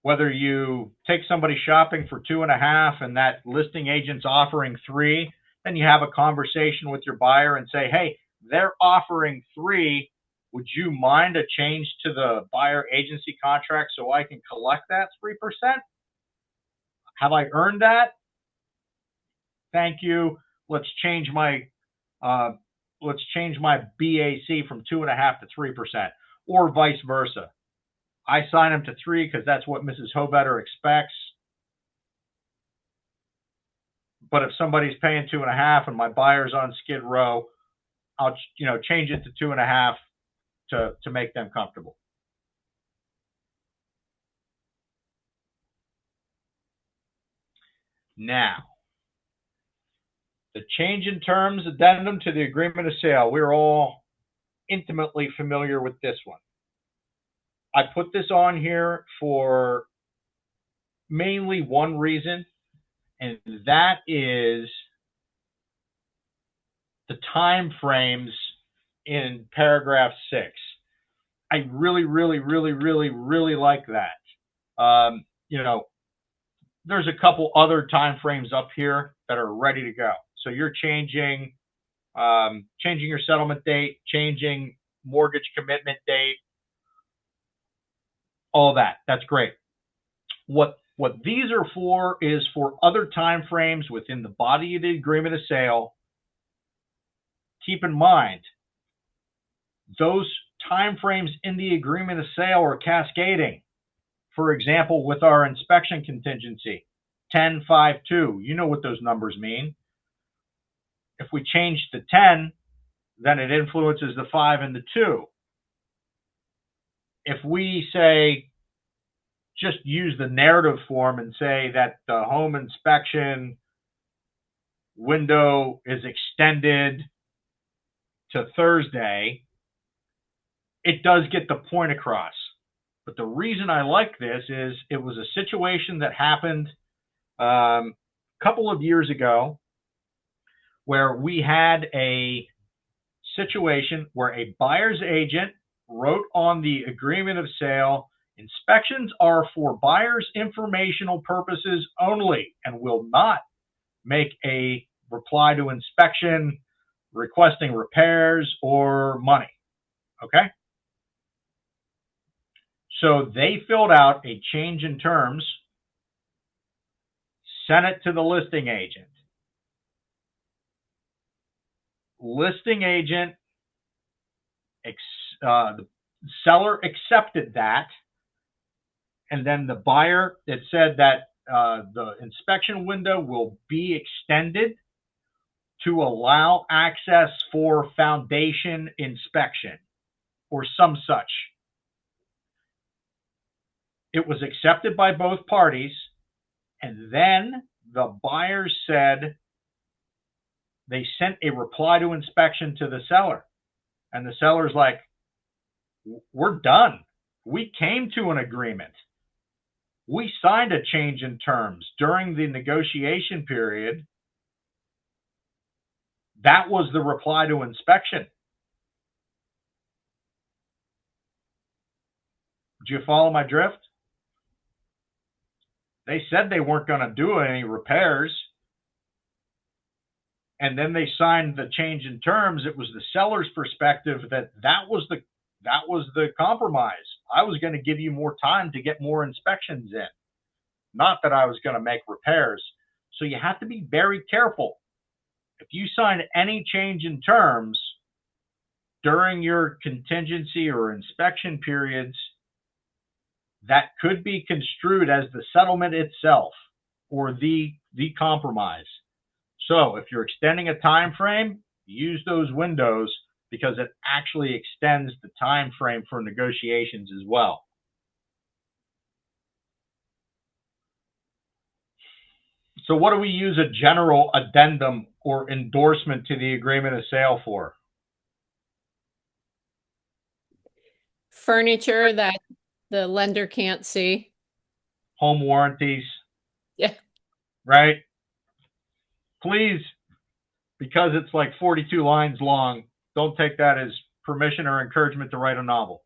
Whether you take somebody shopping for 2.5 and that listing agent's offering 3, then you have a conversation with your buyer and say, hey, they're offering 3. Would you mind a change to the buyer agency contract so I can collect that 3%? Have I earned that? Thank you. Let's change my BAC from 2.5 to 3%, or vice versa. I sign them to 3 because that's what Mrs. Hovetter expects. But if somebody's paying 2.5 and my buyer's on Skid Row, I'll change it to 2.5 to make them comfortable. Now, the change in terms addendum to the agreement of sale. We're all intimately familiar with this one. I put this on here for mainly one reason, and that is the time frames in paragraph 6. I really like that. There's a couple other time frames up here that are ready to go. So you're changing your settlement date, changing mortgage commitment date, all that. That's great. What these are for is for other time frames within the body of the agreement of sale. Keep in mind, those time frames in the agreement of sale are cascading. For example, with our inspection contingency, 10-5-2, you know what those numbers mean. If we change to 10, then it influences the 5 and the 2. If we say, just use the narrative form and say that the home inspection window is extended to Thursday, it does get the point across. But the reason I like this is it was a situation that happened a couple of years ago where we had a situation where a buyer's agent wrote on the agreement of sale, inspections are for buyers' informational purposes only and will not make a reply to inspection requesting repairs or money. Okay? So they filled out a change in terms, sent it to the listing agent. Listing agent, the seller accepted that, and then the buyer, it said that the inspection window will be extended to allow access for foundation inspection or some such. It was accepted by both parties, and then the buyers said they sent a reply to inspection to the seller. And the seller's like, we're done. We came to an agreement. We signed a change in terms during the negotiation period. That was the reply to inspection. Do you follow my drift? They said they weren't going to do any repairs. And then they signed the change in terms. It was the seller's perspective that was the compromise. I was going to give you more time to get more inspections in, not that I was going to make repairs. So you have to be very careful. If you sign any change in terms during your contingency or inspection periods, that could be construed as the settlement itself or the compromise. So if you're extending a time frame, use those windows because it actually extends the time frame for negotiations as well. So what do we use a general addendum or endorsement to the agreement of sale for? Furniture that the lender can't see. Home warranties. Yeah. Right? Please, because it's like 42 lines long, don't take that as permission or encouragement to write a novel.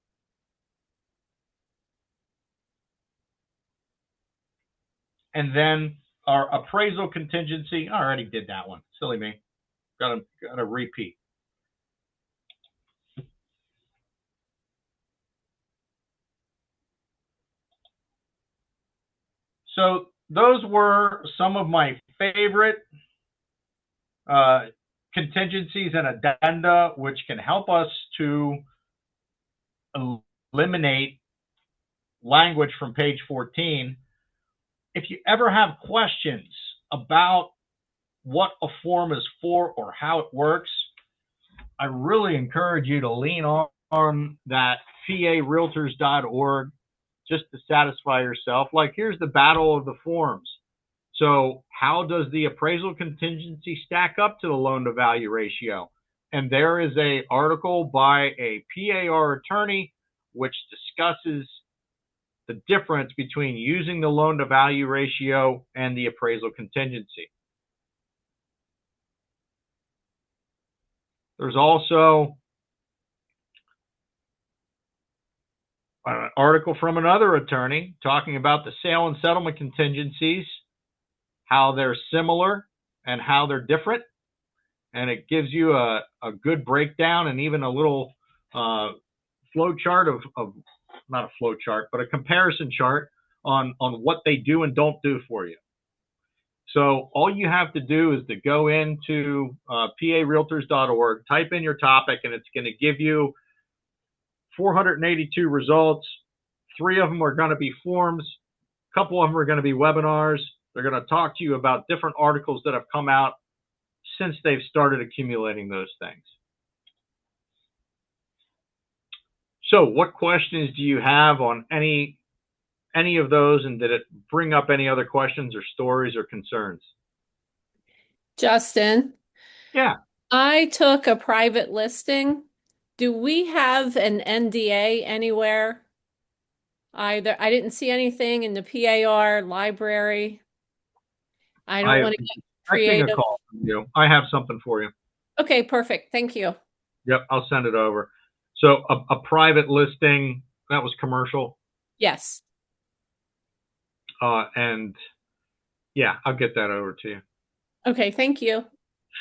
And then our appraisal contingency, I already did that one. Silly me. Gotta repeat. So those were some of my favorite contingencies and addenda, which can help us to eliminate language from page 14. If you ever have questions about what a form is for or how it works, I really encourage you to lean on that parealtors.org just to satisfy yourself. Like, here's the battle of the forms. So how does the appraisal contingency stack up to the loan to value ratio? And there is an article by a PAR attorney which discusses the difference between using the loan to value ratio and the appraisal contingency. There's also an article from another attorney talking about the sale and settlement contingencies, how they're similar and how they're different. And it gives you a good breakdown and even a little flow chart of not a flow chart, but a comparison chart on what they do and don't do for you. So all you have to do is to go into parealtors.org, type in your topic, and it's going to give you 482 results. 3 of them are going to be forms. A couple of them are going to be webinars. They're going to talk to you about different articles that have come out since they've started accumulating those things. So what questions do you have on any of those, and did it bring up any other questions or stories or concerns? Justin, Yeah. I took a private listing. Do we have an NDA anywhere? Either I didn't see anything in the PAR library. I don't want to get Expecting a creative. call from you. I have something for you. Okay, perfect. Thank you. Yep, I'll send it over. So a private listing, that was commercial. Yes. And yeah, I'll get that over to you. Okay, thank you.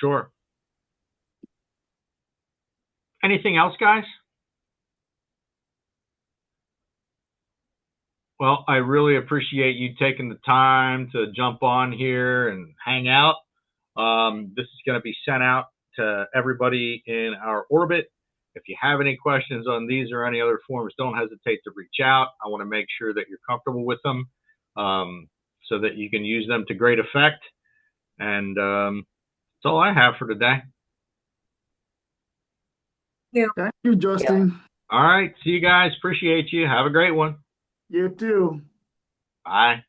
Sure. Anything else, guys? Well, I really appreciate you taking the time to jump on here and hang out. This is going to be sent out to everybody in our orbit. If you have any questions on these or any other forms, don't hesitate to reach out. I want to make sure that you're comfortable with them so that you can use them to great effect. And that's all I have for today. Thank you, Justin. All right. See you guys. Appreciate you. Have a great one. You too. Bye.